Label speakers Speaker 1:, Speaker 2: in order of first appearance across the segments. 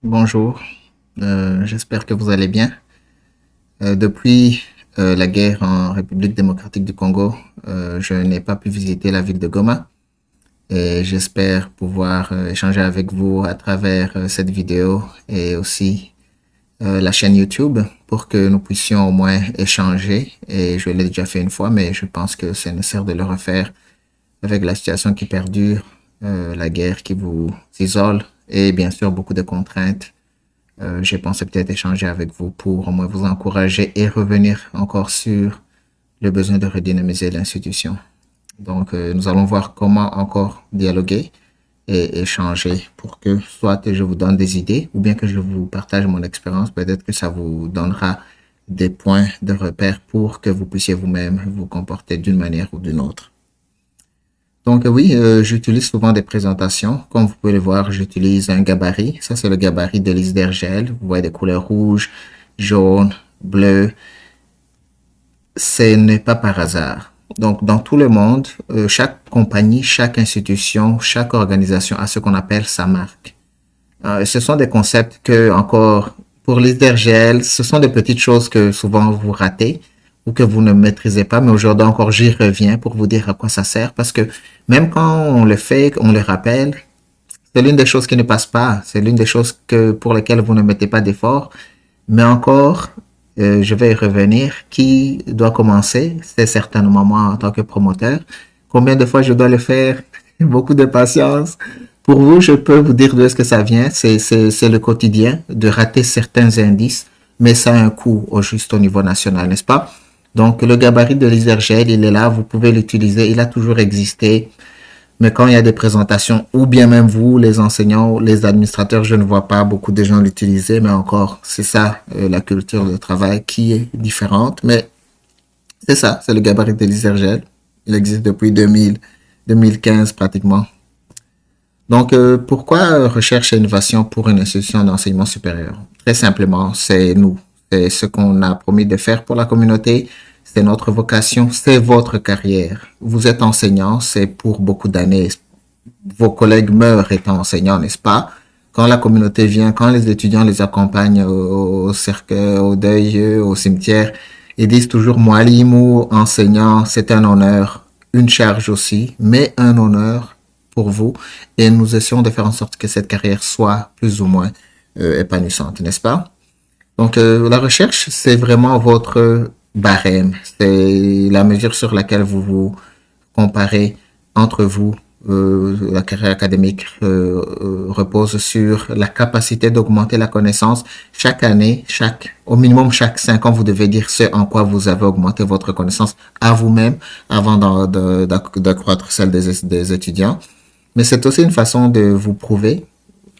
Speaker 1: Bonjour, j'espère que vous allez bien. Depuis la guerre en République démocratique du Congo, je n'ai pas pu visiter la ville de Goma et j'espère pouvoir échanger avec vous à travers cette vidéo et aussi la chaîne YouTube pour que nous puissions au moins échanger. Et je l'ai déjà fait une fois, mais je pense que c'est nécessaire de le refaire avec la situation qui perdure, la guerre qui vous isole et bien sûr beaucoup de contraintes. J'ai pensé peut-être échanger avec vous pour au moins vous encourager et revenir encore sur le besoin de redynamiser l'institution. Donc, nous allons voir comment encore dialoguer et échanger pour que soit je vous donne des idées ou bien que je vous partage mon expérience. Peut-être que ça vous donnera des points de repère pour que vous puissiez vous-même vous comporter d'une manière ou d'une autre. Donc oui, j'utilise souvent des présentations. Comme vous pouvez le voir, j'utilise un gabarit. Ça, c'est le gabarit de liste d'Hergel. Vous voyez des couleurs rouges, jaune, bleu. Ce n'est pas par hasard. Donc, dans tout le monde, chaque compagnie, chaque institution, chaque organisation a ce qu'on appelle sa marque. Ce sont des concepts que, encore, pour liste d'Hergel, ce sont des petites choses que souvent vous ratez ou que vous ne maîtrisez pas, mais aujourd'hui encore, j'y reviens pour vous dire à quoi ça sert, parce que même quand on le fait, on le rappelle, c'est l'une des choses qui ne passe pas, c'est l'une des choses que, pour lesquelles vous ne mettez pas d'effort, mais encore, je vais y revenir, qui doit commencer, c'est certainement moi en tant que promoteur. Combien de fois je dois le faire? Beaucoup de patience. Pour vous, je peux vous dire d'où est-ce que ça vient. C'est le quotidien de rater certains indices, mais ça a un coût au juste au niveau national, n'est-ce pas? Donc, le gabarit de l'Isergel, il est là, vous pouvez l'utiliser, il a toujours existé. Mais quand il y a des présentations, ou bien même vous, les enseignants, les administrateurs, je ne vois pas beaucoup de gens l'utiliser, mais encore, c'est ça, la culture de travail qui est différente. Mais c'est ça, c'est le gabarit de l'Isergel. Il existe depuis 2000, 2015 pratiquement. Donc, pourquoi recherche et innovation pour une institution d'enseignement supérieur? Très simplement, c'est nous. C'est ce qu'on a promis de faire pour la communauté. C'est notre vocation, c'est votre carrière. Vous êtes enseignant, c'est pour beaucoup d'années. Vos collègues meurent étant enseignants, n'est-ce pas? Quand la communauté vient, quand les étudiants les accompagnent au cercueil, au deuil, au cimetière, ils disent toujours, moi, l'IMO, enseignant, c'est un honneur, une charge aussi, mais un honneur pour vous. Et nous essayons de faire en sorte que cette carrière soit plus ou moins épanouissante, n'est-ce pas? Donc, la recherche, c'est vraiment votre barème. C'est la mesure sur laquelle vous vous comparez entre vous. La carrière académique repose sur la capacité d'augmenter la connaissance chaque année, au minimum chaque 5 ans, vous devez dire ce en quoi vous avez augmenté votre connaissance à vous-même avant d'accroître celle des étudiants. Mais c'est aussi une façon de vous prouver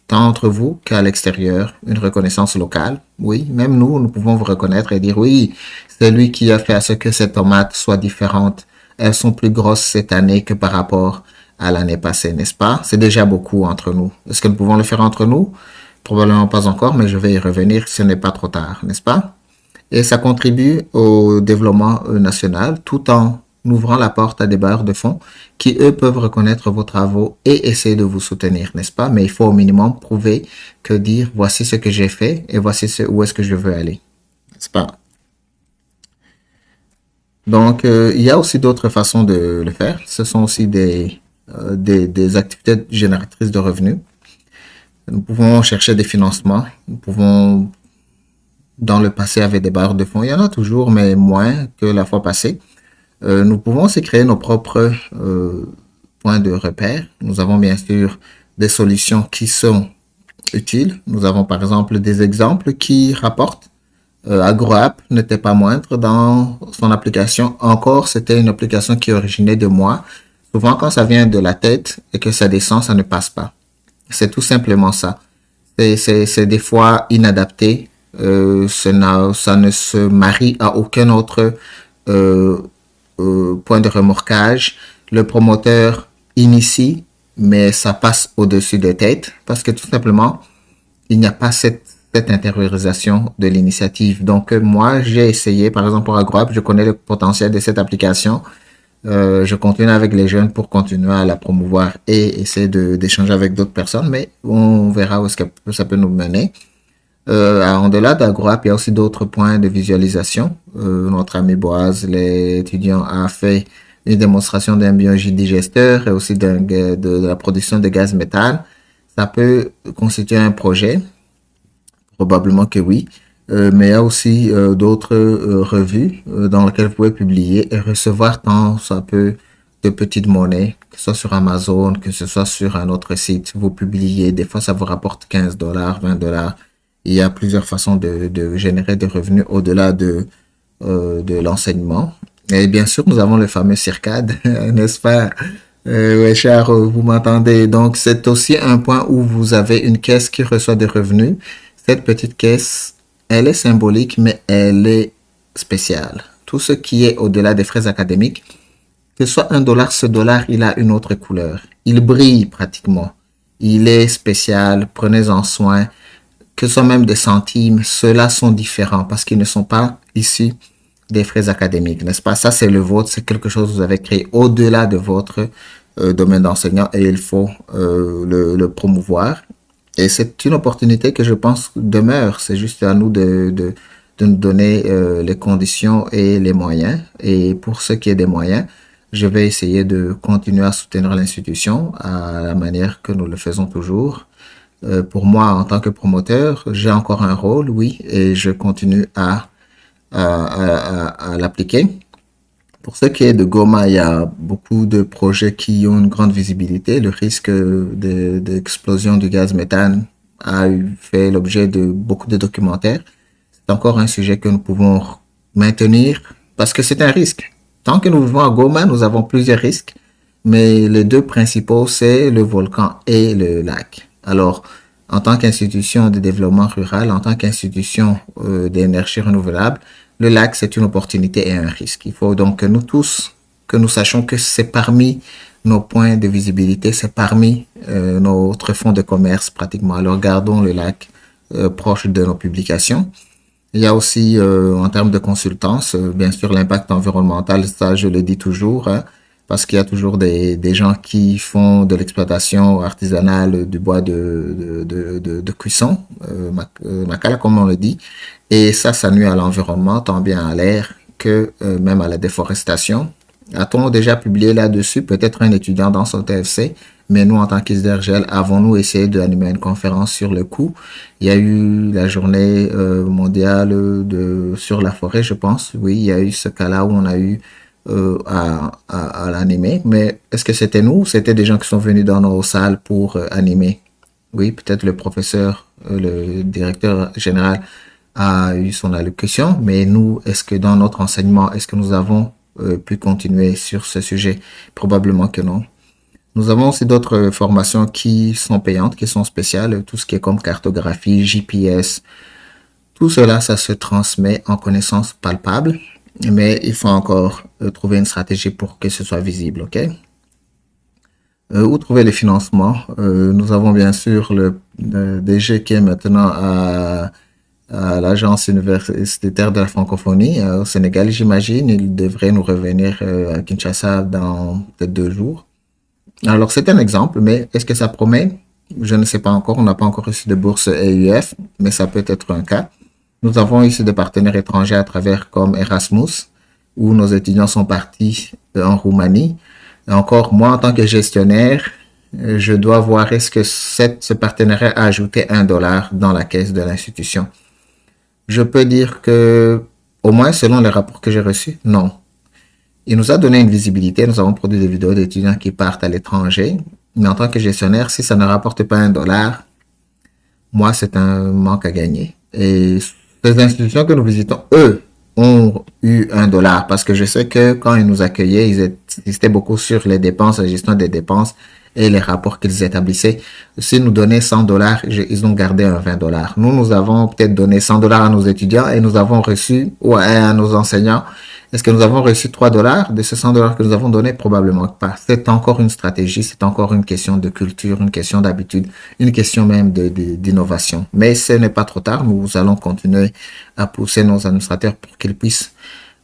Speaker 1: tant entre vous qu'à l'extérieur, une reconnaissance locale. Oui, même nous, nous pouvons vous reconnaître et dire oui, c'est lui qui a fait à ce que ces tomates soient différentes. Elles sont plus grosses cette année que par rapport à l'année passée, n'est-ce pas? C'est déjà beaucoup entre nous. Est-ce que nous pouvons le faire entre nous? Probablement pas encore, mais je vais y revenir, ce n'est pas trop tard, n'est-ce pas? Et ça contribue au développement national tout en ouvrant la porte à des bailleurs de fonds qui, eux, peuvent reconnaître vos travaux et essayer de vous soutenir, n'est-ce pas? Mais il faut au minimum prouver que dire voici ce que j'ai fait et voici où est-ce que je veux aller, n'est-ce pas? Donc, il y a aussi d'autres façons de le faire. Ce sont aussi des activités génératrices de revenus. Nous pouvons chercher des financements. Nous pouvons, dans le passé, avec des barres de fonds. Il y en a toujours, mais moins que la fois passée. Nous pouvons aussi créer nos propres points de repère. Nous avons bien sûr des solutions qui sont utiles. Nous avons par exemple des exemples qui rapportent. AgroApp n'était pas moindre dans son application. Encore, c'était une application qui originait de moi. Souvent, quand ça vient de la tête et que ça descend, ça ne passe pas. C'est tout simplement ça. C'est des fois inadapté. Ça ne se marie à aucun autre euh, point de remorquage. Le promoteur initie, mais ça passe au-dessus des têtes parce que tout simplement, il n'y a pas cette intériorisation de l'initiative. Donc, moi, j'ai essayé, par exemple, pour AgroApp, je connais le potentiel de cette application. Je continue avec les jeunes pour continuer à la promouvoir et essayer d'échanger avec d'autres personnes, mais on verra où est-ce que ça peut nous mener. En delà d'AgroApp, il y a aussi d'autres points de visualisation. Notre ami Boaz, l'étudiant, a fait une démonstration d'un biodigesteur et aussi de la production de gaz méthane. Ça peut constituer un projet, probablement que oui. Mais il y a aussi d'autres revues dans lesquelles vous pouvez publier et recevoir tant ça peut de petites monnaies, que ce soit sur Amazon, que ce soit sur un autre site. Vous publiez, des fois ça vous rapporte 15 dollars, 20 dollars. Il y a plusieurs façons de générer des revenus au-delà de l'enseignement. Et bien sûr, nous avons le fameux CIRCAD, n'est-ce pas? Ouais, cher, vous m'entendez. Donc, c'est aussi un point où vous avez une caisse qui reçoit des revenus. Cette petite caisse, elle est symbolique, mais elle est spéciale. Tout ce qui est au-delà des frais académiques, que ce soit un dollar, ce dollar, il a une autre couleur. Il brille pratiquement. Il est spécial. Prenez-en soin. Que ce soit même des centimes, ceux-là sont différents parce qu'ils ne sont pas issus des frais académiques, n'est-ce pas? Ça, c'est le vôtre, c'est quelque chose que vous avez créé au-delà de votre domaine d'enseignant et il faut le promouvoir. Et c'est une opportunité que je pense demeure. C'est juste à nous de nous donner les conditions et les moyens. Et pour ce qui est des moyens, je vais essayer de continuer à soutenir l'institution à la manière que nous le faisons toujours. Pour moi, en tant que promoteur, j'ai encore un rôle, oui, et je continue à l'appliquer. Pour ce qui est de Goma, il y a beaucoup de projets qui ont une grande visibilité. Le risque d'explosion du gaz méthane a fait l'objet de beaucoup de documentaires. C'est encore un sujet que nous pouvons maintenir parce que c'est un risque. Tant que nous vivons à Goma, nous avons plusieurs risques, mais les deux principaux, c'est le volcan et le lac. Alors, en tant qu'institution de développement rural, en tant qu'institution d'énergie renouvelable, le lac, c'est une opportunité et un risque. Il faut donc que nous tous, que nous sachions que c'est parmi nos points de visibilité, c'est parmi notre fonds de commerce pratiquement. Alors, gardons le lac proche de nos publications. Il y a aussi, en termes de consultance, bien sûr, l'impact environnemental, ça, je le dis toujours, hein, parce qu'il y a toujours des gens qui font de l'exploitation artisanale du bois de cuisson, macala, comme on le dit, et ça nuit à l'environnement, tant bien à l'air que même à la déforestation. A-t-on déjà publié là-dessus? Peut-être un étudiant dans son TFC, mais nous, en tant qu'ISDRGL, avons-nous essayé d'animer une conférence sur le coût? Il y a eu la journée mondiale sur la forêt, je pense. Oui, il y a eu ce cas-là où on a eu à l'animer. Mais est-ce que c'était nous? C'était des gens qui sont venus dans nos salles pour animer. Oui, peut-être le professeur, le directeur général a eu son allocution, mais nous, est-ce que dans notre enseignement, est-ce que nous avons pu continuer sur ce sujet? Probablement que non. Nous avons aussi d'autres formations qui sont payantes, qui sont spéciales, tout ce qui est comme cartographie, GPS. Tout cela, ça se transmet en connaissances palpables, mais il faut encore trouver une stratégie pour que ce soit visible, ok? Où trouver les financements? Nous avons bien sûr le DG qui est maintenant à l'Agence universitaire de la francophonie au Sénégal, j'imagine. Il devrait nous revenir à Kinshasa dans peut-être 2 jours. Alors, c'est un exemple, mais est-ce que ça promet? Je ne sais pas encore. On n'a pas encore reçu de bourse EUF, mais ça peut être un cas. Nous avons ici des partenaires étrangers à travers comme Erasmus, où nos étudiants sont partis en Roumanie. Et encore, moi, en tant que gestionnaire, je dois voir est-ce que ce partenariat a ajouté 1 dollar dans la caisse de l'institution. Je peux dire que, au moins selon les rapports que j'ai reçus, non. Il nous a donné une visibilité. Nous avons produit des vidéos d'étudiants qui partent à l'étranger. Mais en tant que gestionnaire, si ça ne rapporte pas 1 dollar, moi, c'est un manque à gagner. Et ces institutions que nous visitons, eux, ont eu 1 dollar. Parce que je sais que quand ils nous accueillaient, ils insistaient beaucoup sur les dépenses, la gestion des dépenses et les rapports qu'ils établissaient. S'ils nous donnaient 100 dollars, ils ont gardé un 20 dollars. Nous avons peut-être donné 100 dollars à nos étudiants et nous avons reçu, ou à nos enseignants. Est-ce que nous avons reçu 3 dollars de ces 100 dollars que nous avons donnés? Probablement pas. C'est encore une stratégie, c'est encore une question de culture, une question d'habitude, une question même d'innovation. Mais ce n'est pas trop tard. Nous allons continuer à pousser nos administrateurs pour qu'ils puissent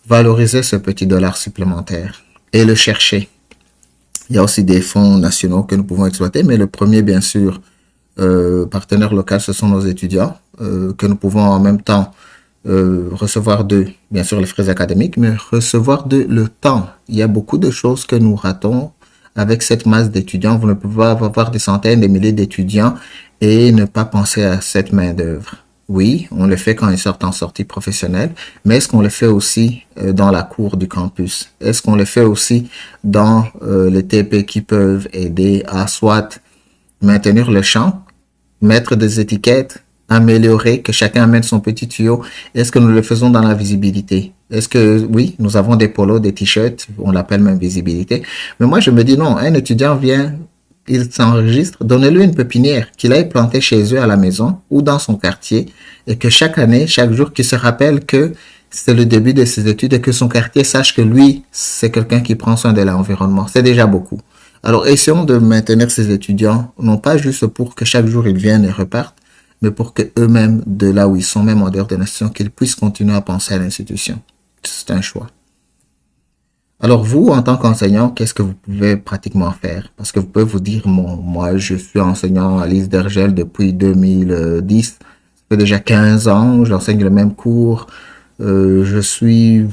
Speaker 1: valoriser ce petit dollar supplémentaire. et le chercher. Il y a aussi des fonds nationaux que nous pouvons exploiter, mais le premier, bien sûr, partenaire local, ce sont nos étudiants, que nous pouvons en même temps recevoir d'eux, bien sûr, les frais académiques, mais recevoir de le temps. Il y a beaucoup de choses que nous ratons avec cette masse d'étudiants. Vous ne pouvez pas avoir des centaines, des milliers d'étudiants et ne pas penser à cette main-d'œuvre. Oui, on le fait quand ils sortent en sortie professionnelle, mais est-ce qu'on le fait aussi dans la cour du campus? Est-ce qu'on le fait aussi dans les TP qui peuvent aider à soit maintenir le champ, mettre des étiquettes, améliorer, que chacun amène son petit tuyau? Est-ce que nous le faisons dans la visibilité? Est-ce que, oui, nous avons des polos, des t-shirts, on l'appelle même visibilité. Mais moi, je me dis non, un étudiant vient, il s'enregistre, donnez-lui une pépinière qu'il aille planter chez eux à la maison ou dans son quartier et que chaque année, chaque jour, qu'il se rappelle que c'est le début de ses études et que son quartier sache que lui, c'est quelqu'un qui prend soin de l'environnement. C'est déjà beaucoup. Alors, essayons de maintenir ces étudiants, non pas juste pour que chaque jour ils viennent et repartent, mais pour que eux-mêmes, de là où ils sont, même en dehors de l'institution, qu'ils puissent continuer à penser à l'institution. C'est un choix. Alors vous, en tant qu'enseignant, qu'est-ce que vous pouvez pratiquement faire? Parce que vous pouvez vous dire, moi, je suis enseignant à l'ISDERGEL depuis 2010. Ça fait déjà 15 ans, j'enseigne le même cours. Je suis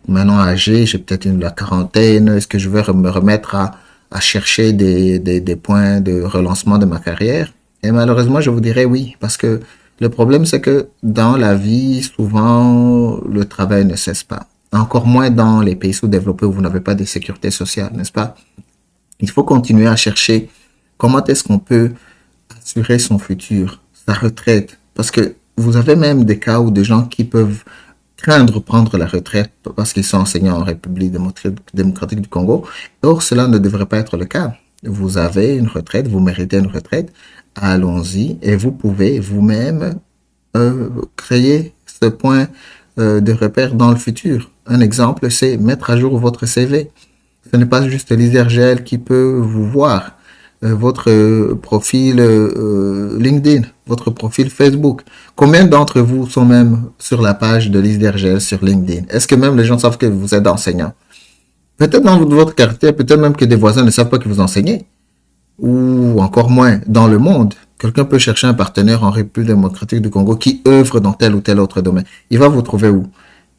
Speaker 1: maintenant âgé, j'ai peut-être la quarantaine. Est-ce que je vais me remettre à chercher des points de relancement de ma carrière? Et malheureusement, je vous dirais oui, parce que le problème, c'est que dans la vie, souvent, le travail ne cesse pas. Encore moins dans les pays sous-développés où vous n'avez pas de sécurité sociale, n'est-ce pas? Il faut continuer à chercher comment est-ce qu'on peut assurer son futur, sa retraite. Parce que vous avez même des cas où des gens qui peuvent craindre prendre la retraite parce qu'ils sont enseignants en République démocratique du Congo. Or, cela ne devrait pas être le cas. Vous avez une retraite, vous méritez une retraite, allons-y et vous pouvez vous-même créer ce point de repère dans le futur. Un exemple, c'est mettre à jour votre CV. Ce n'est pas juste l'ISRGL qui peut vous voir. Votre profil LinkedIn, votre profil Facebook. Combien d'entre vous sont même sur la page de l'ISRGL sur LinkedIn? Est-ce que même les gens savent que vous êtes enseignant? Peut-être dans votre quartier, peut-être même que des voisins ne savent pas que vous enseignez. Ou encore moins, dans le monde. Quelqu'un peut chercher un partenaire en République démocratique du Congo qui œuvre dans tel ou tel autre domaine. Il va vous trouver où?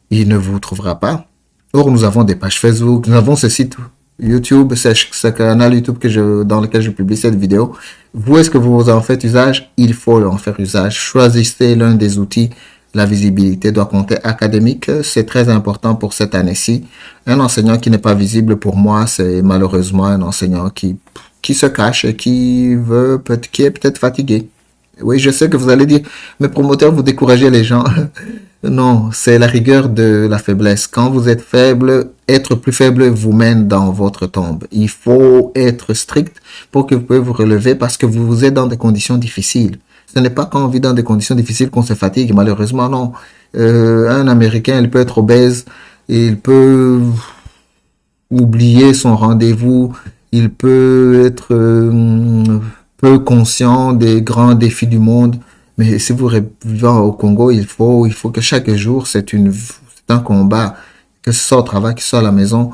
Speaker 1: Il ne vous trouvera pas. Or, nous avons des pages Facebook, nous avons ce site YouTube, c'est ce canal YouTube dans lequel je publie cette vidéo. Vous, est-ce que vous en faites usage? Il faut en faire usage. Choisissez l'un des outils. La visibilité doit compter académique. C'est très important pour cette année-ci. Un enseignant qui n'est pas visible pour moi, c'est malheureusement un enseignant qui se cache et qui est peut-être fatigué. Oui, je sais que vous allez dire, mes promoteurs, vous découragez les gens. Non, c'est la rigueur de la faiblesse. Quand vous êtes faible, être plus faible vous mène dans votre tombe. Il faut être strict pour que vous puissiez vous relever parce que vous êtes dans des conditions difficiles. Ce n'est pas quand on vit dans des conditions difficiles qu'on se fatigue. Malheureusement, non. Un Américain, il peut être obèse, il peut oublier son rendez-vous, il peut être peu conscient des grands défis du monde. Mais si vous vivez au Congo, il faut que chaque jour, c'est un combat, que ce soit au travail, que ce soit à la maison,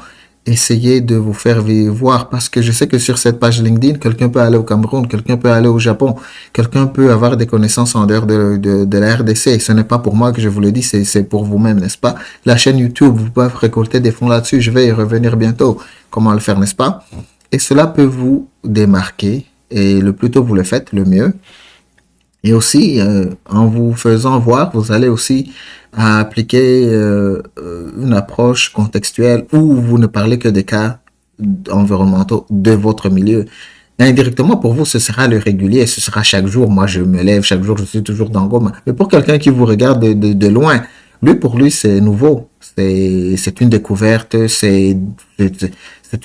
Speaker 1: essayez de vous faire voir parce que je sais que sur cette page LinkedIn, quelqu'un peut aller au Cameroun, quelqu'un peut aller au Japon, quelqu'un peut avoir des connaissances en dehors de la RDC. Ce n'est pas pour moi que je vous le dis, c'est pour vous-même, n'est-ce pas? La chaîne YouTube, vous pouvez récolter des fonds là-dessus. Je vais y revenir bientôt. Comment le faire, n'est-ce pas? Et cela peut vous démarquer et le plus tôt vous le faites, le mieux. Et aussi, en vous faisant voir, vous allez aussi appliquer une approche contextuelle où vous ne parlez que des cas environnementaux de votre milieu. Indirectement, pour vous, ce sera le régulier, ce sera chaque jour. Moi, je me lève, chaque jour, je suis toujours dans Goma. Mais pour quelqu'un qui vous regarde de loin, pour lui, c'est nouveau. C'est une découverte, c'est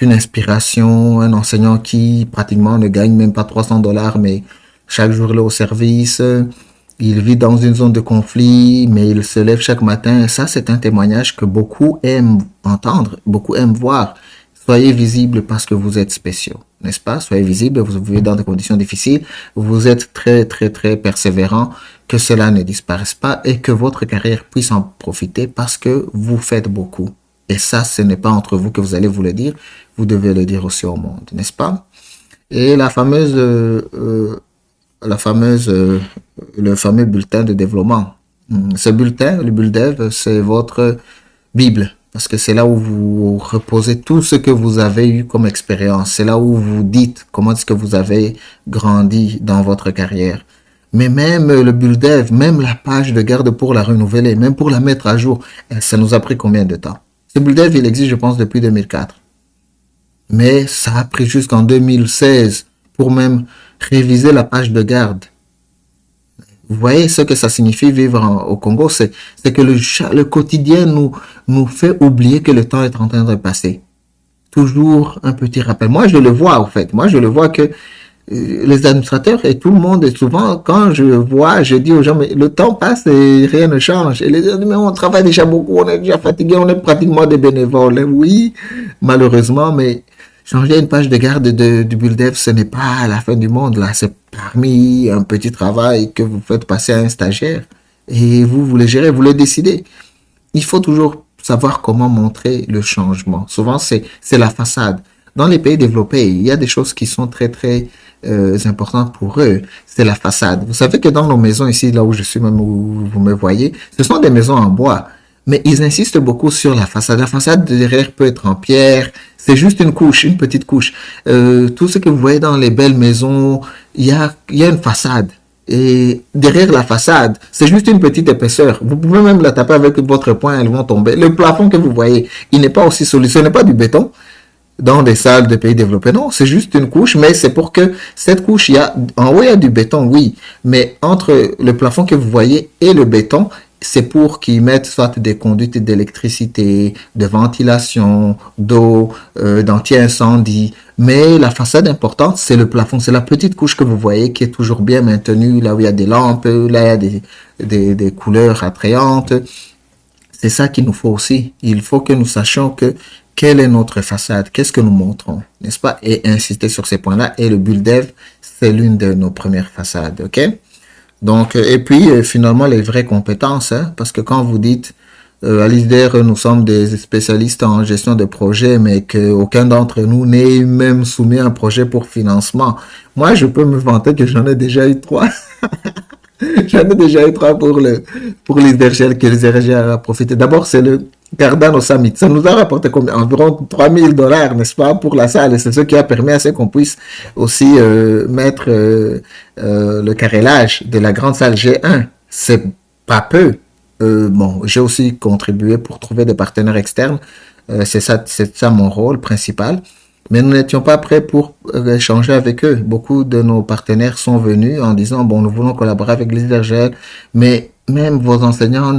Speaker 1: une inspiration. Un enseignant qui pratiquement ne gagne même pas $300, mais chaque jour, il est au service. Il vit dans une zone de conflit, mais il se lève chaque matin. Ça, c'est un témoignage que beaucoup aiment entendre, beaucoup aiment voir. Soyez visible parce que vous êtes spéciaux, n'est-ce pas? Soyez visible, vous vivez dans des conditions difficiles, vous êtes très, très, très persévérant, que cela ne disparaisse pas et que votre carrière puisse en profiter parce que vous faites beaucoup. Et ça, ce n'est pas entre vous que vous allez vous le dire, vous devez le dire aussi au monde, n'est-ce pas? Et la fameuse, le fameux bulletin de développement. Ce bulletin, le BULDEV, c'est votre Bible. Parce que c'est là où vous reposez tout ce que vous avez eu comme expérience. C'est là où vous dites comment est-ce que vous avez grandi dans votre carrière. Mais même le BULDEV, même la page de garde pour la renouveler, même pour la mettre à jour, ça nous a pris combien de temps? Ce BULDEV, il existe, je pense, depuis 2004. Mais ça a pris jusqu'en 2016 pour même réviser la page de garde. Vous voyez ce que ça signifie vivre au Congo, c'est que le quotidien nous fait oublier que le temps est en train de passer. Toujours un petit rappel. Moi, je le vois, en fait. Moi, je le vois que les administrateurs et tout le monde, et souvent, quand je vois, je dis aux gens, mais le temps passe et rien ne change. Et les gens disent, mais on travaille déjà beaucoup, on est déjà fatigué, on est pratiquement des bénévoles. Oui, malheureusement, mais changer une page de garde du BULDEV, ce n'est pas la fin du monde, là. C'est parmi un petit travail que vous faites passer à un stagiaire. Et vous le gérez, vous le décidez. Il faut toujours savoir comment montrer le changement. Souvent, c'est la façade. Dans les pays développés, il y a des choses qui sont très, très importantes pour eux. C'est la façade. Vous savez que dans nos maisons ici, là où je suis, même où vous me voyez, ce sont des maisons en bois. Mais ils insistent beaucoup sur la façade. La façade de derrière peut être en pierre. C'est juste une couche, une petite couche. Tout ce que vous voyez dans les belles maisons, il y a une façade. Et derrière la façade, c'est juste une petite épaisseur. Vous pouvez même la taper avec votre poing, elles vont tomber. Le plafond que vous voyez, il n'est pas aussi solide. Ce n'est pas du béton dans des salles de pays développés. Non, c'est juste une couche, mais c'est pour que cette couche, en haut, il y a du béton, oui. Mais entre le plafond que vous voyez et le béton, c'est pour qu'ils mettent soit des conduites d'électricité, de ventilation, d'eau, d'anti-incendie. Mais la façade importante, c'est le plafond. C'est la petite couche que vous voyez qui est toujours bien maintenue, là où il y a des lampes, là il y a des couleurs attrayantes. C'est ça qu'il nous faut aussi. Il faut que nous sachions quelle est notre façade, qu'est-ce que nous montrons, n'est-ce pas? Et insister sur ces points-là. Et le BULDEV, c'est l'une de nos premières façades, ok? Donc, et puis finalement les vraies compétences, hein, parce que quand vous dites à l'ISDER, nous sommes des spécialistes en gestion de projet, mais qu'aucun d'entre nous n'est même soumis à un projet pour financement. Moi, je peux me vanter que j'en ai déjà eu 3. J'en ai déjà eu 3 pour l'ISDER que l'ISDER a profité. D'abord, c'est le Cardano Summit. Ça nous a rapporté environ $3 000, n'est-ce pas, pour la salle. Et c'est ce qui a permis à ce qu'on puisse aussi mettre le carrelage de la grande salle G1. C'est pas peu. Bon, j'ai aussi contribué pour trouver des partenaires externes. C'est ça mon rôle principal. Mais nous n'étions pas prêts pour échanger avec eux. Beaucoup de nos partenaires sont venus en disant, bon, nous voulons collaborer avec l'ISDER, mais même vos enseignants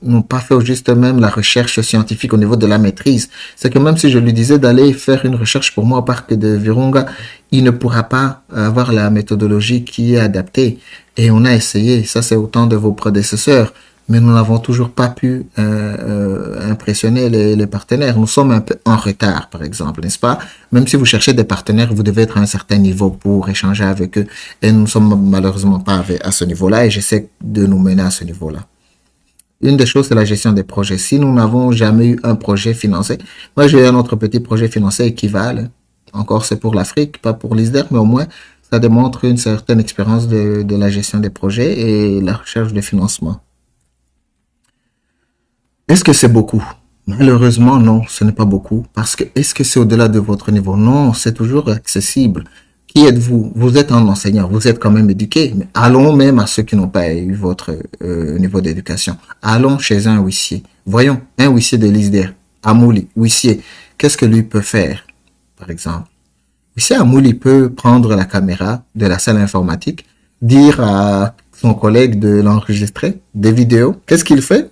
Speaker 1: n'ont pas fait au juste même la recherche scientifique au niveau de la maîtrise. C'est que même si je lui disais d'aller faire une recherche pour moi au parc de Virunga, il ne pourra pas avoir la méthodologie qui est adaptée. Et on a essayé, ça c'est autant de vos prédécesseurs, mais nous n'avons toujours pas pu impressionner les partenaires. Nous sommes un peu en retard, par exemple, n'est-ce pas? Même si vous cherchez des partenaires, vous devez être à un certain niveau pour échanger avec eux. Et nous ne sommes malheureusement pas à ce niveau-là et j'essaie de nous mener à ce niveau-là. Une des choses, c'est la gestion des projets. Si nous n'avons jamais eu un projet financé, moi j'ai un autre petit projet financé équivalent. Encore, c'est pour l'Afrique, pas pour l'ISDER, mais au moins, ça démontre une certaine expérience de la gestion des projets et la recherche de financement. Est-ce que c'est beaucoup? Malheureusement, non, ce n'est pas beaucoup. Parce que est-ce que c'est au-delà de votre niveau? Non, c'est toujours accessible. Qui êtes-vous? Vous êtes un enseignant, vous êtes quand même éduqué. Mais allons même à ceux qui n'ont pas eu votre niveau d'éducation. Allons chez un huissier. Voyons, un huissier de l'ISDER, Amouli, huissier, qu'est-ce que lui peut faire, par exemple? Huissier Amouli peut prendre la caméra de la salle informatique, dire à son collègue de l'enregistrer, des vidéos. Qu'est-ce qu'il fait?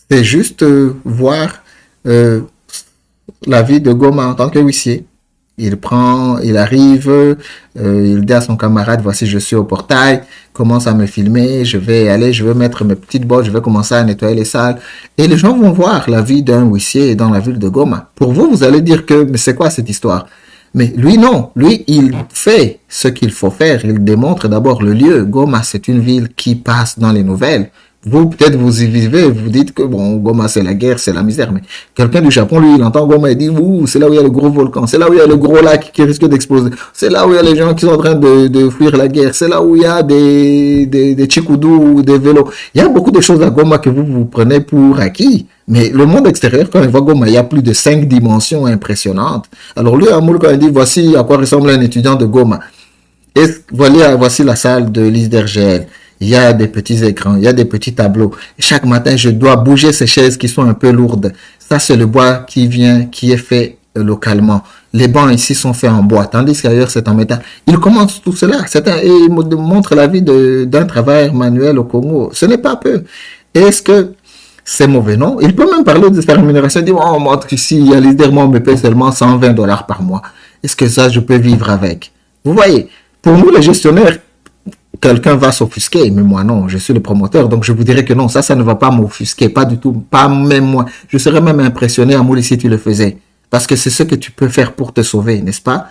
Speaker 1: C'est juste voir la vie de Goma en tant que huissier. Il arrive, il dit à son camarade, voici, je suis au portail, commence à me filmer, je vais aller, je vais mettre mes petites bottes, je vais commencer à nettoyer les salles. Et les gens vont voir la vie d'un huissier dans la ville de Goma. Pour vous, vous allez dire que, mais c'est quoi cette histoire? Mais lui, non. Lui, il fait ce qu'il faut faire. Il démontre d'abord le lieu. Goma, c'est une ville qui passe dans les nouvelles. Vous, peut-être, vous y vivez, vous dites que, bon, Goma, c'est la guerre, c'est la misère. Mais quelqu'un du Japon, lui, il entend Goma et dit, ouh, c'est là où il y a le gros volcan, c'est là où il y a le gros lac qui risque d'exploser, c'est là où il y a les gens qui sont en train de fuir la guerre, c'est là où il y a des tchikoudous ou des vélos. Il y a beaucoup de choses à Goma que vous prenez pour acquis. Mais le monde extérieur, quand il voit Goma, il y a plus de 5 dimensions impressionnantes. Alors lui, à Moul, quand il dit, voici à quoi ressemble un étudiant de Goma. Et voilà, voici la salle de l'ISDRGL. Il y a des petits écrans, il y a des petits tableaux. Chaque matin, je dois bouger ces chaises qui sont un peu lourdes. Ça, c'est le bois qui vient, qui est fait localement. Les bancs ici sont faits en bois, tandis qu'ailleurs, c'est en métal. Il commence tout cela. Et il montre la vie d'un travailleur manuel au Congo. Ce n'est pas peu. Est-ce que c'est mauvais? Non. Il peut même parler de sa rémunération. Il dit, oh, on montre qu'ici, il y a leader, on me paye seulement $120 par mois. Est-ce que ça, je peux vivre avec? Vous voyez, pour nous, les gestionnaires, quelqu'un va s'offusquer, mais moi non, je suis le promoteur, donc je vous dirais que non, ça ne va pas m'offusquer, pas du tout, pas même moi. Je serais même impressionné à Mouli si tu le faisais, parce que c'est ce que tu peux faire pour te sauver, n'est-ce pas?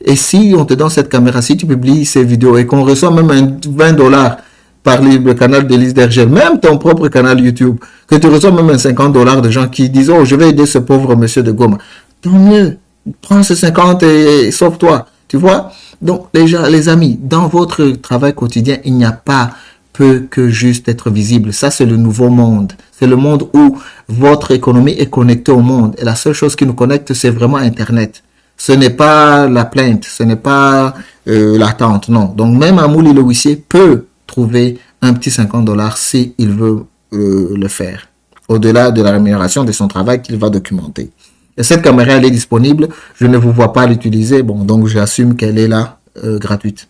Speaker 1: Et si on te donne cette caméra, si tu publies ces vidéos et qu'on reçoit même un $20 par le canal de Lise Dergel, même ton propre canal YouTube, que tu reçois même un $50 de gens qui disent, oh, je vais aider ce pauvre monsieur de Goma, tant mieux, prends ces 50 et sauve-toi, tu vois? Donc, les amis, dans votre travail quotidien, il n'y a pas peu que juste être visible. Ça, c'est le nouveau monde. C'est le monde où votre économie est connectée au monde. Et la seule chose qui nous connecte, c'est vraiment Internet. Ce n'est pas la plainte, ce n'est pas l'attente, non. Donc, même Amouli le huissier peut trouver un petit $50 si il veut le faire. Au-delà de la rémunération de son travail qu'il va documenter. Et cette caméra, elle est disponible. Je ne vous vois pas l'utiliser. Bon, donc j'assume qu'elle est là, gratuite.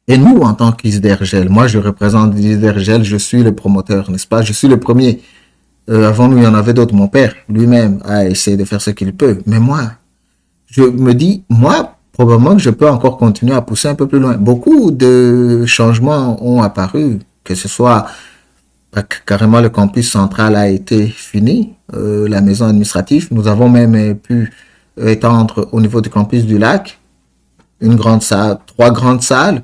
Speaker 1: Et nous, en tant qu'ISDRGL, moi, je représente l'ISDRGL, je suis le promoteur, n'est-ce pas? Je suis le premier. Avant nous, il y en avait d'autres. Mon père, lui-même, a essayé de faire ce qu'il peut. Mais moi, je me dis, moi, probablement que je peux encore continuer à pousser un peu plus loin. Beaucoup de changements ont apparu, que ce soit carrément le campus central a été fini, la maison administrative. Nous avons même pu étendre au niveau du campus du lac une grande salle, 3 grandes salles.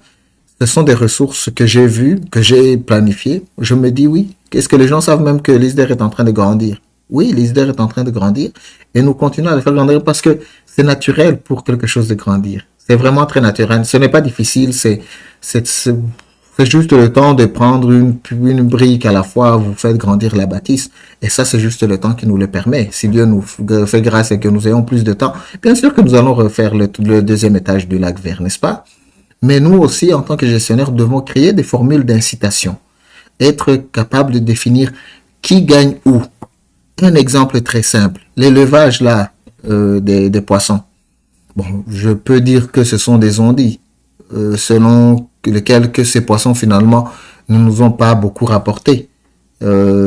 Speaker 1: Ce sont des ressources que j'ai vues, que j'ai planifiées. Je me dis oui. Est-ce que les gens savent même que l'ISDER est en train de grandir? Oui, l'ISDER est en train de grandir et nous continuons à le faire grandir parce que c'est naturel pour quelque chose de grandir. C'est vraiment très naturel. Ce n'est pas difficile, c'est juste le temps de prendre une brique à la fois, vous faites grandir la bâtisse. Et ça, c'est juste le temps qui nous le permet. Si Dieu nous fait grâce et que nous ayons plus de temps, bien sûr que nous allons refaire le deuxième étage du lac vert, n'est-ce pas? Mais nous aussi, en tant que gestionnaires, devons créer des formules d'incitation. Être capable de définir qui gagne où. Un exemple très simple. L'élevage là des poissons. Bon, je peux dire que ce sont des ondits, selon lesquels que ces poissons finalement ne nous ont pas beaucoup rapporté.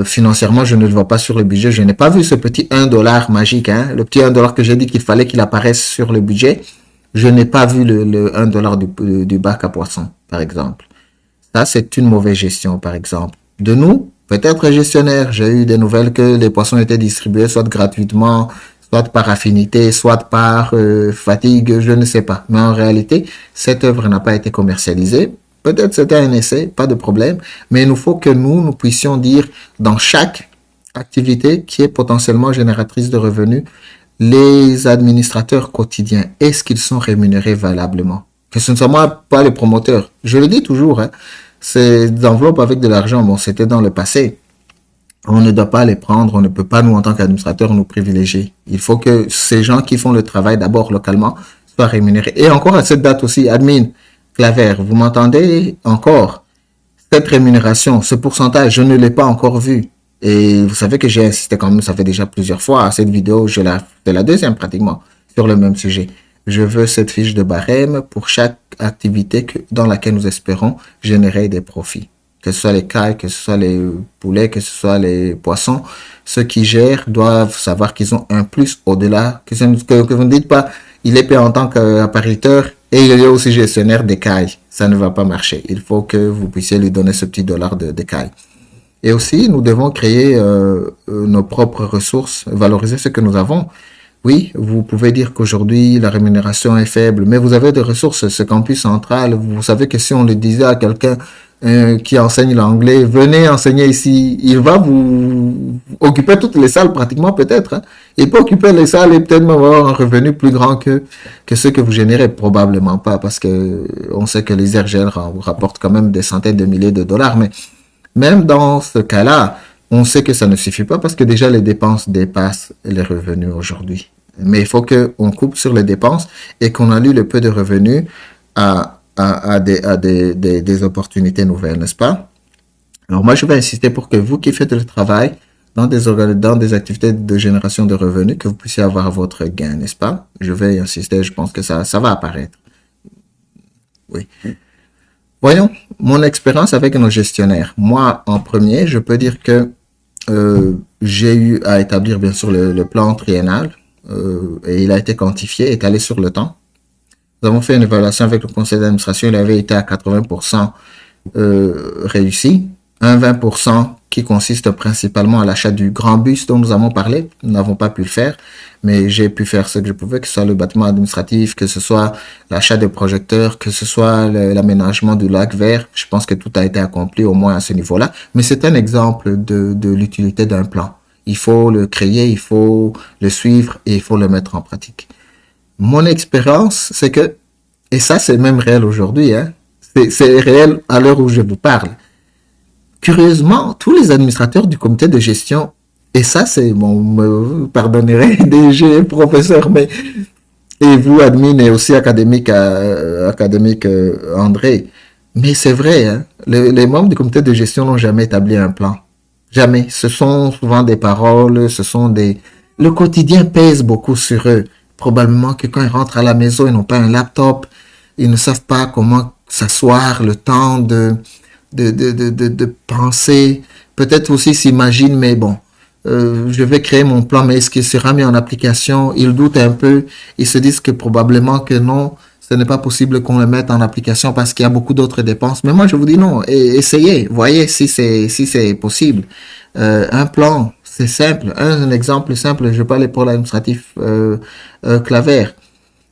Speaker 1: Financièrement, je ne le vois pas sur le budget. Je n'ai pas vu ce petit $1 magique, hein, le petit $1 que j'ai dit qu'il fallait qu'il apparaisse sur le budget. Je n'ai pas vu le $1 du bac à poissons, par exemple. Ça, c'est une mauvaise gestion, par exemple. De nous, peut-être gestionnaire, j'ai eu des nouvelles que les poissons étaient distribués soit gratuitement, soit par affinité, soit par fatigue, je ne sais pas. Mais en réalité, cette œuvre n'a pas été commercialisée. Peut-être c'était un essai, pas de problème. Mais il nous faut que nous puissions dire dans chaque activité qui est potentiellement génératrice de revenus, les administrateurs quotidiens, est-ce qu'ils sont rémunérés valablement? Que ce ne soit pas les promoteurs. Je le dis toujours, hein, ces enveloppes avec de l'argent, bon, c'était dans le passé. On ne doit pas les prendre, on ne peut pas, nous, en tant qu'administrateurs, nous privilégier. Il faut que ces gens qui font le travail d'abord localement soient rémunérés. Et encore à cette date aussi, admin, Claver, vous m'entendez encore? Cette rémunération, ce pourcentage, je ne l'ai pas encore vu. Et vous savez que j'ai insisté quand même, ça fait déjà plusieurs fois, à cette vidéo, c'est la deuxième pratiquement, sur le même sujet. Je veux cette fiche de barème pour chaque activité dans laquelle nous espérons générer des profits. Que ce soit les cailles, que ce soit les poulets, que ce soit les poissons, ceux qui gèrent doivent savoir qu'ils ont un plus au-delà, que vous ne dites pas, il est payé en tant qu'appariteur et il est aussi gestionnaire des cailles. Ça ne va pas marcher. Il faut que vous puissiez lui donner ce petit $1 de cailles. Et aussi, nous devons créer nos propres ressources, valoriser ce que nous avons. Oui, vous pouvez dire qu'aujourd'hui, la rémunération est faible, mais vous avez des ressources. Ce campus central, vous savez que si on le disait à quelqu'un qui enseigne l'anglais, venez enseigner ici. Il va vous occuper toutes les salles pratiquement peut-être. Hein. Il peut occuper les salles et peut-être même avoir un revenu plus grand que ce que vous générez. Probablement pas parce que on sait que les RGL rapportent quand même des centaines de milliers de dollars. Mais même dans ce cas-là, on sait que ça ne suffit pas parce que déjà les dépenses dépassent les revenus aujourd'hui. Mais il faut qu'on coupe sur les dépenses et qu'on allie le peu de revenus à des opportunités nouvelles, n'est-ce pas? Alors moi, je vais insister pour que vous qui faites le travail dans des activités de génération de revenus, que vous puissiez avoir votre gain, n'est-ce pas? Je vais insister, je pense que ça va apparaître. Oui. Voyons, mon expérience avec nos gestionnaires. Moi, en premier, je peux dire que j'ai eu à établir bien sûr le plan triennal et il a été quantifié, étalé sur le temps. Nous avons fait une évaluation avec le conseil d'administration, il avait été à 80% réussi, un 20% qui consiste principalement à l'achat du grand bus dont nous avons parlé. Nous n'avons pas pu le faire, mais j'ai pu faire ce que je pouvais, que ce soit le bâtiment administratif, que ce soit l'achat de projecteurs, que ce soit l'aménagement du lac vert. Je pense que tout a été accompli au moins à ce niveau-là. Mais c'est un exemple de l'utilité d'un plan. Il faut le créer, il faut le suivre et il faut le mettre en pratique. Mon expérience, c'est que, et ça c'est même réel aujourd'hui, hein, c'est réel à l'heure où je vous parle. Curieusement, tous les administrateurs du comité de gestion, et ça c'est, bon, me pardonnerez, DG, professeur, mais, et vous, admin et aussi académique, André, mais c'est vrai, hein, les membres du comité de gestion n'ont jamais établi un plan. Jamais. Ce sont souvent des paroles, ce sont des... Le quotidien pèse beaucoup sur eux. Probablement que quand ils rentrent à la maison, ils n'ont pas un laptop, ils ne savent pas comment s'asseoir, le temps de penser. Peut-être aussi s'imaginent, mais bon, je vais créer mon plan, mais est-ce qu'il sera mis en application? Ils doutent un peu, ils se disent que probablement que non, ce n'est pas possible qu'on le mette en application parce qu'il y a beaucoup d'autres dépenses. Mais moi, je vous dis non, essayez, voyez si c'est possible. Un plan, c'est simple. Un exemple simple, je parlais pour l'administratif Claver.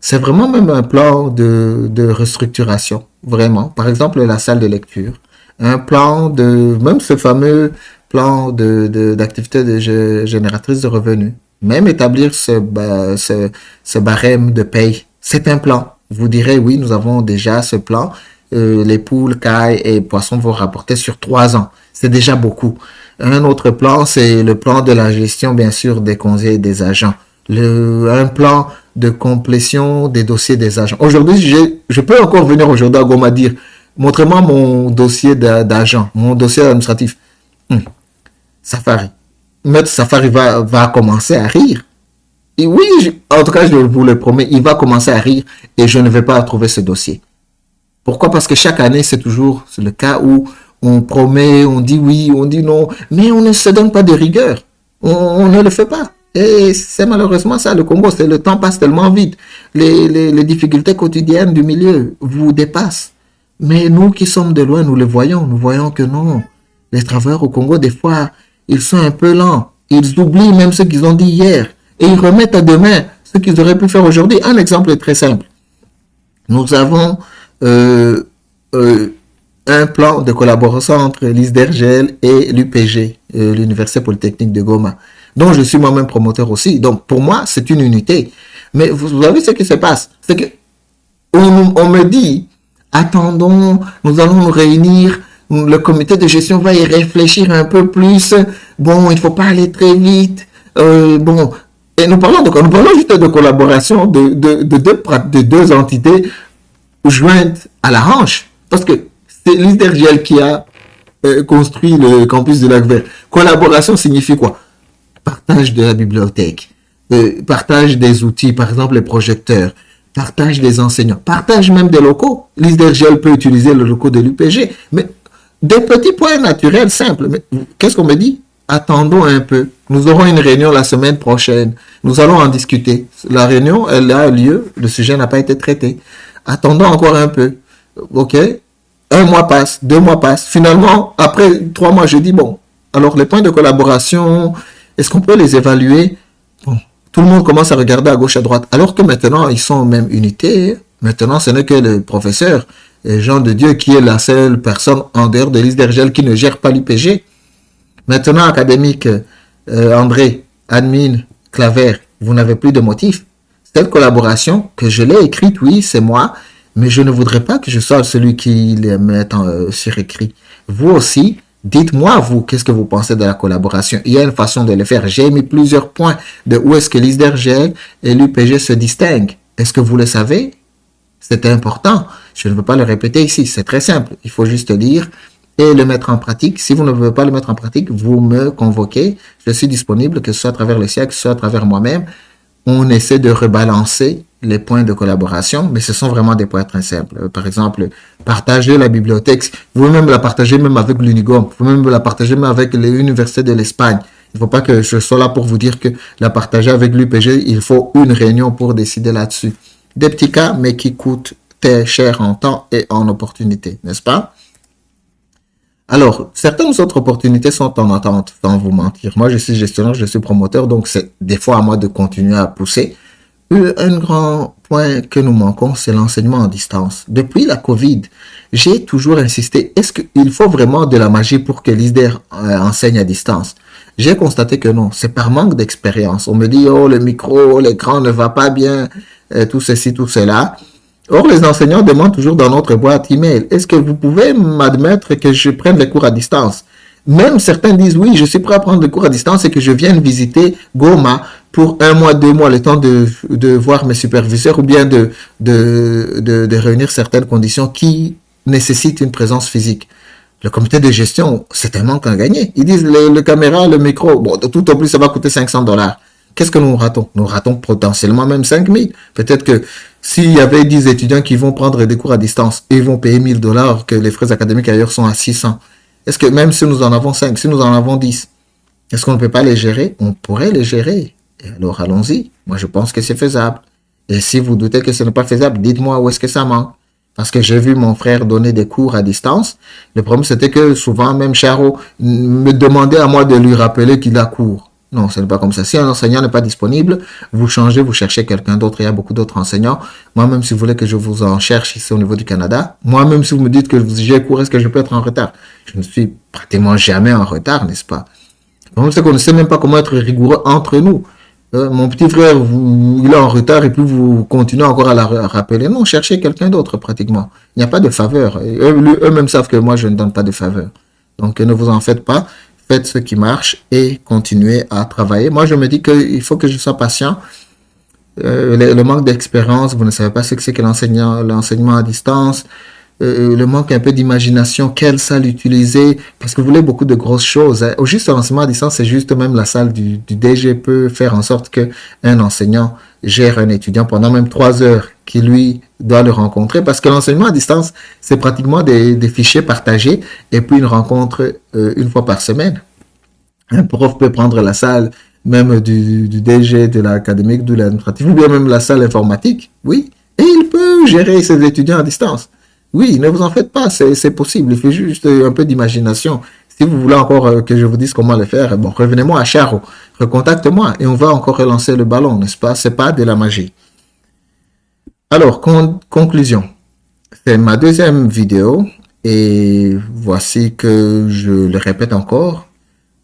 Speaker 1: C'est vraiment même un plan de restructuration, vraiment. Par exemple, la salle de lecture. Un plan même ce fameux plan d'activité génératrice de revenus. Même établir ce barème de paye. C'est un plan. Vous direz, oui, nous avons déjà ce plan. Les poules, cailles et poissons vont rapporter sur 3 ans. C'est déjà beaucoup. Un autre plan, c'est le plan de la gestion, bien sûr, des congés des agents. Un plan de complétion des dossiers des agents. Aujourd'hui, je peux encore venir aujourd'hui à Goma dire, montrez-moi mon dossier d'agent, mon dossier administratif. Safari. Maître Safari va commencer à rire. Et oui, en tout cas, je vous le promets, il va commencer à rire et je ne vais pas trouver ce dossier. Pourquoi? Parce que chaque année, c'est toujours le cas où on promet, on dit oui, on dit non, mais on ne se donne pas de rigueur. On ne le fait pas. Et c'est malheureusement ça, le Congo, le temps passe tellement vite. Les difficultés quotidiennes du milieu vous dépassent. Mais nous qui sommes de loin, nous le voyons. Nous voyons que non. Les travailleurs au Congo, des fois, ils sont un peu lents. Ils oublient même ce qu'ils ont dit hier. Et ils remettent à demain ce qu'ils auraient pu faire aujourd'hui. Un exemple très simple. Nous avons un plan de collaboration entre l'ISDERGEL et l'UPG, l'Université Polytechnique de Goma, dont je suis moi-même promoteur aussi. Donc, pour moi, c'est une unité. Mais vous savez ce qui se passe? C'est que on me dit, attendons, nous allons nous réunir, le comité de gestion va y réfléchir un peu plus. Bon, il ne faut pas aller très vite. Bon, et nous parlons de quoi? Nous parlons juste de collaboration de deux entités jointes à la hanche. Parce que c'est l'ISDERGEL qui a construit le campus de Lac-Vert. Collaboration signifie quoi? Partage de la bibliothèque, partage des outils, par exemple les projecteurs, partage des enseignants, partage même des locaux. L'ISDERGEL peut utiliser le locaux de l'UPG, mais des petits points naturels simples. Mais qu'est-ce qu'on me dit? Attendons un peu. Nous aurons une réunion la semaine prochaine. Nous allons en discuter. La réunion, elle a lieu. Le sujet n'a pas été traité. Attendons encore un peu. OK? 1 mois passe, 2 mois passent. Finalement, après 3 mois, je dis, bon, alors les points de collaboration, est-ce qu'on peut les évaluer? Bon, tout le monde commence à regarder à gauche, à droite. Alors que maintenant, ils sont en même unité. Maintenant, ce n'est que le professeur Jean de Dieu, qui est la seule personne en dehors de l'ISDERGEL qui ne gère pas l'UPG. Maintenant, académique, André, admin, Claver, vous n'avez plus de motif. Cette collaboration, que je l'ai écrite, oui, c'est moi, mais je ne voudrais pas que je sois celui qui les mette sur écrit. Vous aussi, dites-moi, vous, qu'est-ce que vous pensez de la collaboration. Il y a une façon de le faire. J'ai mis plusieurs points de où est-ce que l'ISDERGEL et l'UPG se distinguent. Est-ce que vous le savez? C'est important. Je ne veux pas le répéter ici. C'est très simple. Il faut juste lire et le mettre en pratique. Si vous ne pouvez pas le mettre en pratique, vous me convoquez. Je suis disponible, que ce soit à travers le siècle, que ce soit à travers moi-même. On essaie de rebalancer les points de collaboration, mais ce sont vraiment des points très simples. Par exemple, partager la bibliothèque. Vous pouvez même la partager même avec l'Unigom. Vous pouvez même la partager même avec les universités de l'Espagne. Il ne faut pas que je sois là pour vous dire que la partager avec l'UPG, il faut une réunion pour décider là-dessus. Des petits cas, mais qui coûtent très cher en temps et en opportunité, n'est-ce pas? Alors, certaines autres opportunités sont en attente, sans vous mentir. Moi, je suis gestionnaire, je suis promoteur, donc c'est des fois à moi de continuer à pousser. Un grand point que nous manquons, c'est l'enseignement à distance. Depuis la COVID, j'ai toujours insisté, est-ce qu'il faut vraiment de la magie pour que l'ISDER enseigne à distance? J'ai constaté que non, c'est par manque d'expérience. On me dit, oh, le micro, l'écran ne va pas bien, tout ceci, tout cela. Or, les enseignants demandent toujours dans notre boîte email, est-ce que vous pouvez m'admettre que je prenne les cours à distance? Même certains disent, oui, je suis prêt à prendre les cours à distance et que je vienne visiter Goma pour 1 mois, 2 mois, le temps de voir mes superviseurs ou bien de réunir certaines conditions qui nécessitent une présence physique. Le comité de gestion, c'est un manque à gagner. Ils disent, le caméra, le micro, bon, tout en plus, ça va coûter $500. Qu'est-ce que nous ratons? Nous ratons potentiellement même 5 000. Peut-être que s'il y avait 10 étudiants qui vont prendre des cours à distance, ils vont payer $1 000, que les frais académiques ailleurs sont à 600. Est-ce que même si nous en avons 5, si nous en avons 10, est-ce qu'on ne peut pas les gérer? On pourrait les gérer. Et alors allons-y. Moi, je pense que c'est faisable. Et si vous doutez que ce n'est pas faisable, dites-moi où est-ce que ça manque. Parce que j'ai vu mon frère donner des cours à distance. Le problème, c'était que souvent, même Charo me demandait à moi de lui rappeler qu'il a cours. Non, ce n'est pas comme ça. Si un enseignant n'est pas disponible, vous changez, vous cherchez quelqu'un d'autre. Il y a beaucoup d'autres enseignants. Moi-même, si vous voulez que je vous en cherche ici au niveau du Canada, moi-même, si vous me dites que j'ai cours, est-ce que je peux être en retard? Je ne suis pratiquement jamais en retard, n'est-ce pas? Donc, c'est qu'on ne sait même pas comment être rigoureux entre nous. Mon petit frère, il est en retard et puis vous continuez encore à la rappeler. Non, cherchez quelqu'un d'autre pratiquement. Il n'y a pas de faveur. Eux-mêmes savent que moi, je ne donne pas de faveur. Donc, ne vous en faites pas. Faites ce qui marche et continuez à travailler. Moi, je me dis qu'il faut que je sois patient. Le manque d'expérience, vous ne savez pas ce que c'est que l'enseignement à distance. Le manque un peu d'imagination, quelle salle utiliser, parce que vous voulez beaucoup de grosses choses. Au juste l'enseignement à distance, c'est juste même la salle du DG peut faire en sorte que un enseignant gère un étudiant pendant même 3 heures qui lui doit le rencontrer, parce que l'enseignement à distance, c'est pratiquement des fichiers partagés et puis une rencontre une fois par semaine. Un prof peut prendre la salle même du DG de l'académique, de l'administratif, ou bien même la salle informatique, oui, et il peut gérer ses étudiants à distance. Oui, ne vous en faites pas, c'est possible. Il faut juste un peu d'imagination. Si vous voulez encore que je vous dise comment le faire, bon, revenez-moi à Charo, recontactez-moi et on va encore relancer le ballon, n'est-ce pas? C'est pas de la magie. Alors, conclusion. C'est ma deuxième vidéo et voici que je le répète encore.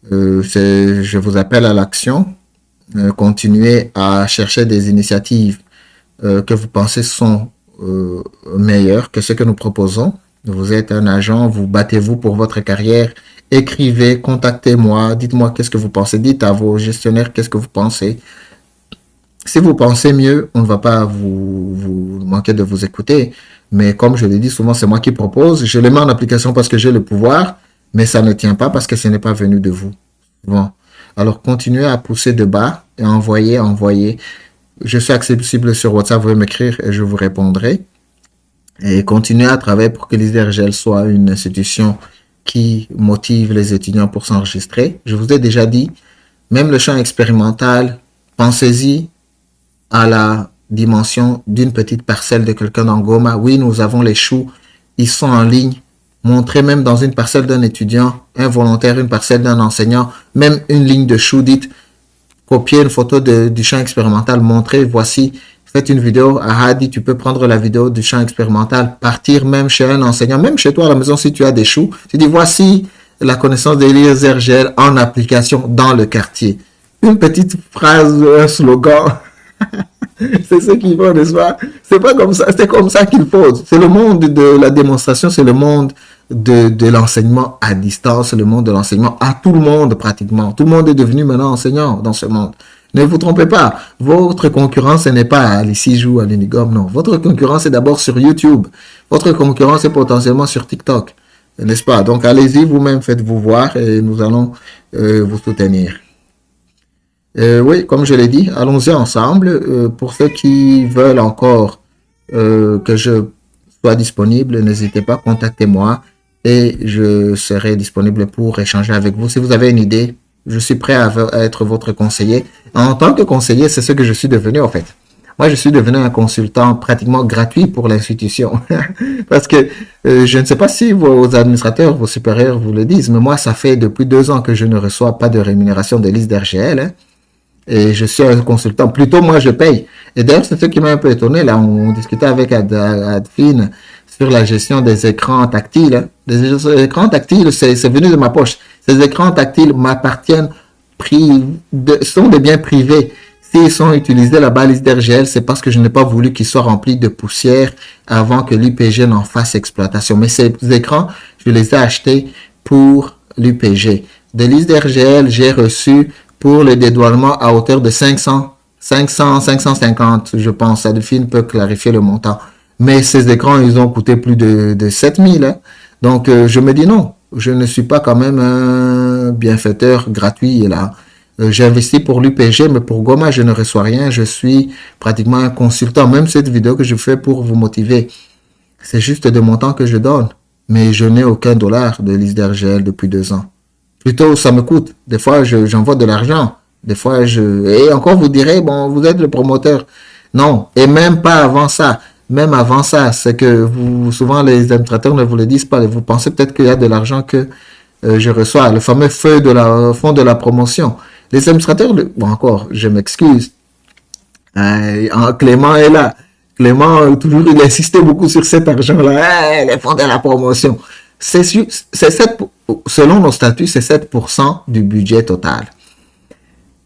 Speaker 1: Je vous appelle à l'action. Continuez à chercher des initiatives que vous pensez sont meilleur que ce que nous proposons. Vous êtes un agent, vous battez-vous pour votre carrière, écrivez, contactez-moi, dites-moi qu'est-ce que vous pensez, dites à vos gestionnaires qu'est-ce que vous pensez. Si vous pensez mieux, on ne va pas vous manquer de vous écouter, mais comme je l'ai dit, souvent c'est moi qui propose, je le mets en application parce que j'ai le pouvoir, mais ça ne tient pas parce que ce n'est pas venu de vous. Bon. Alors continuez à pousser de bas et envoyer. Je suis accessible sur WhatsApp, vous pouvez m'écrire et je vous répondrai. Et continuez à travailler pour que l'ISDERGEL soit une institution qui motive les étudiants pour s'enregistrer. Je vous ai déjà dit, même le champ expérimental, pensez-y à la dimension d'une petite parcelle de quelqu'un dans Goma. Oui, nous avons les choux, ils sont en ligne. Montrez même dans une parcelle d'un étudiant, un volontaire, une parcelle d'un enseignant, même une ligne de choux, dites copier une photo du champ expérimental, montrer, voici, faites une vidéo. Ah, dit, tu peux prendre la vidéo du champ expérimental, partir même chez un enseignant, même chez toi à la maison si tu as des choux. Tu dis, voici la connaissance d'Eliezer GL en application dans le quartier. Une petite phrase, un slogan. C'est ce qu'il faut, n'est-ce pas? C'est pas comme ça, c'est comme ça qu'il faut. C'est le monde de la démonstration, c'est le monde de l'enseignement à distance, le monde de l'enseignement à tout le monde pratiquement. Tout le monde est devenu maintenant enseignant dans ce monde. Ne vous trompez pas, votre concurrence ce n'est pas à l'ICIJ ou à l'Unigom, non. Votre concurrence est d'abord sur YouTube. Votre concurrence est potentiellement sur TikTok, n'est-ce pas? Donc allez-y, vous-même faites-vous voir et nous allons vous soutenir. Oui, comme je l'ai dit, allons-y ensemble. Pour ceux qui veulent encore que je sois disponible, n'hésitez pas, contactez-moi et je serai disponible pour échanger avec vous. Si vous avez une idée, je suis prêt à être votre conseiller. En tant que conseiller, c'est ce que je suis devenu en fait. Moi, je suis devenu un consultant pratiquement gratuit pour l'institution. Parce que je ne sais pas si vos administrateurs, vos supérieurs vous le disent, mais moi, ça fait depuis 2 ans que je ne reçois pas de rémunération de liste d'RGL. Hein. Et je suis un consultant. Plutôt, moi, je paye. Et d'ailleurs, c'est ce qui m'a un peu étonné. Là, on discutait avec Adfine sur la gestion des écrans tactiles. Hein. Les écrans tactiles, c'est venu de ma poche. Ces écrans tactiles m'appartiennent, sont des biens privés. S'ils sont utilisés la balise d'RGL, c'est parce que je n'ai pas voulu qu'ils soient remplis de poussière avant que l'UPG n'en fasse exploitation. Mais ces écrans, je les ai achetés pour l'UPG. Des listes d'RGL, j'ai reçu pour le dédouanement à hauteur de 550, je pense. Adolphine peut clarifier le montant. Mais ces écrans, ils ont coûté plus de 7000. Hein. Donc, je me dis non, je ne suis pas quand même un bienfaiteur gratuit là. J'ai investi pour l'UPG, mais pour Goma, je ne reçois rien. Je suis pratiquement un consultant. Même cette vidéo que je fais pour vous motiver, c'est juste des montants que je donne. Mais je n'ai aucun dollar de liste d'RGL depuis 2 ans. Plutôt, ça me coûte. Des fois, j'envoie de l'argent. Des fois, et encore, vous direz, bon, vous êtes le promoteur. Non. Et même pas avant ça. Même avant ça, c'est que souvent, les administrateurs ne vous le disent pas. Vous pensez peut-être qu'il y a de l'argent que je reçois. Le fameux fonds de la promotion. Les administrateurs, bon, encore, je m'excuse. Clément est là. Clément, toujours, il insistait beaucoup sur cet argent-là. Les fonds de la promotion. C'est 7, selon nos statuts, c'est 7% du budget total.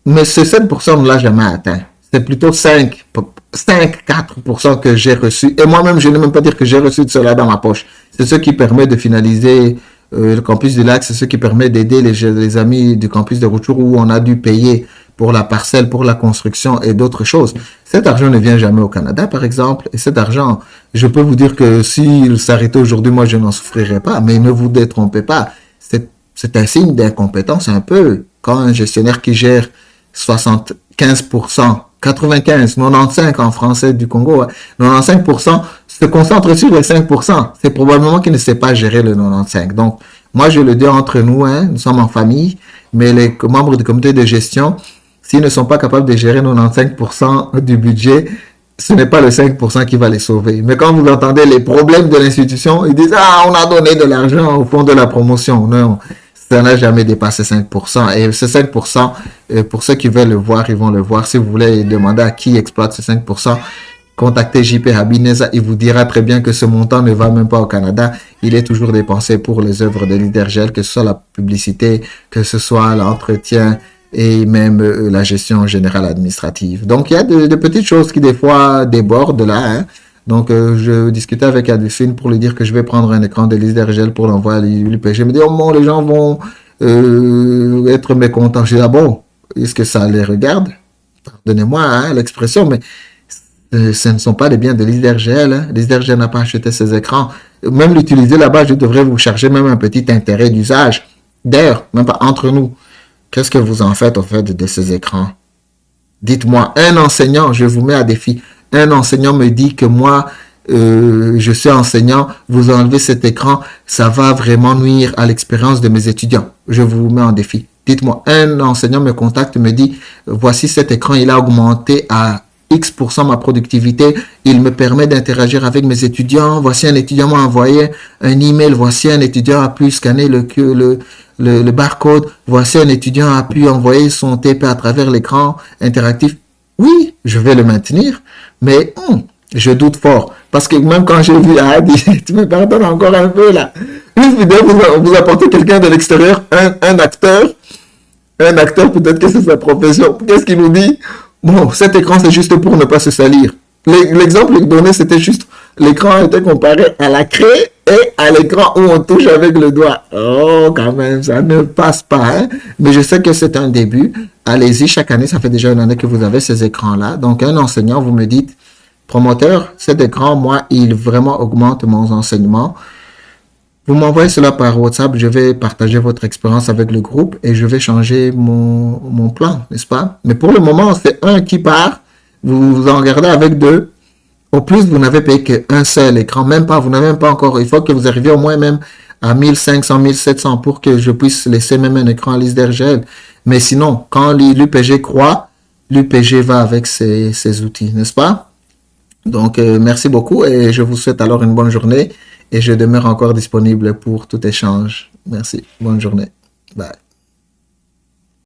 Speaker 1: Mais ce 7% on ne l'a jamais atteint. C'est plutôt 4% que j'ai reçu. Et moi-même, je ne vais même pas dire que j'ai reçu de cela dans ma poche. C'est ce qui permet de finaliser le campus du lac. C'est ce qui permet d'aider les amis du campus de Rutshuru où on a dû payer pour la parcelle, pour la construction et d'autres choses. Cet argent ne vient jamais au Canada, par exemple. Et cet argent, je peux vous dire que s'il s'arrêtait aujourd'hui, moi, je n'en souffrirais pas. Mais ne vous détrompez pas. C'est un signe d'incompétence un peu. Quand un gestionnaire qui gère 75%, 95, 95 en français du Congo, 95% se concentre sur les 5%. C'est probablement qu'il ne sait pas gérer le 95. Donc, moi, je le dis entre nous, hein, nous sommes en famille, mais les membres du comité de gestion, s'ils ne sont pas capables de gérer 95% du budget, ce n'est pas le 5% qui va les sauver. Mais quand vous entendez les problèmes de l'institution, ils disent, ah, on a donné de l'argent au fond de la promotion. Non, ça n'a jamais dépassé 5%. Et ce 5%, pour ceux qui veulent le voir, ils vont le voir. Si vous voulez demander à qui exploite ce 5%, contactez JP Habineza, il vous dira très bien que ce montant ne va même pas au Canada. Il est toujours dépensé pour les œuvres de l'IDERGEL, que ce soit la publicité, que ce soit l'entretien et même la gestion générale administrative. Donc, il y a de petites choses qui, des fois, débordent là. Hein. Donc, je discutais avec Adolphine pour lui dire que je vais prendre un écran de l'IDERGEL pour l'envoyer à l'UPG. Je me dis, oh bon, les gens vont être mécontents. Je dis, ah bon, est-ce que ça les regarde? Pardonnez-moi hein, l'expression, mais ce ne sont pas les biens de l'IDERGEL. Hein. L'IDERGEL n'a pas acheté ces écrans. Même l'utiliser là-bas, je devrais vous charger même un petit intérêt d'usage. D'ailleurs, même pas entre nous. Qu'est-ce que vous en faites au fait de ces écrans? Dites-moi, un enseignant, je vous mets à défi, un enseignant me dit que moi, je suis enseignant, vous enlevez cet écran, ça va vraiment nuire à l'expérience de mes étudiants. Je vous mets en défi. Dites-moi, un enseignant me contacte, me dit, voici cet écran, il a augmenté à X% ma productivité, il me permet d'interagir avec mes étudiants, voici un étudiant m'a envoyé un email, voici un étudiant a pu scanner le barcode, voici un étudiant a pu envoyer son TP à travers l'écran interactif. Oui, je vais le maintenir, mais je doute fort. Parce que même quand j'ai vu Adi, tu me pardonnes encore un peu là. Une vidéo, vous apportez quelqu'un de l'extérieur, un acteur, peut-être que c'est sa profession. Qu'est-ce qu'il nous dit? Bon, cet écran, c'est juste pour ne pas se salir. L'exemple donné, c'était juste, l'écran était comparé à la craie et à l'écran où on touche avec le doigt. Oh, quand même, ça ne passe pas, hein? Mais je sais que c'est un début. Allez-y, chaque année, ça fait déjà une année que vous avez ces écrans-là. Donc, un enseignant, vous me dites, promoteur, cet écran, moi, il vraiment augmente mon enseignement. Vous m'envoyez cela par WhatsApp, je vais partager votre expérience avec le groupe et je vais changer mon plan, n'est-ce pas? Mais pour le moment, c'est un qui part, vous vous en gardez avec deux. Au plus, vous n'avez payé qu'un seul écran, même pas, vous n'avez même pas encore, il faut que vous arriviez au moins même à 1500, 1700 pour que je puisse laisser même un écran à liste d'RGL. Mais sinon, quand l'UPG croît, l'UPG va avec ses outils, n'est-ce pas? Donc, merci beaucoup et je vous souhaite alors une bonne journée et je demeure encore disponible pour tout échange. Merci. Bonne journée. Bye.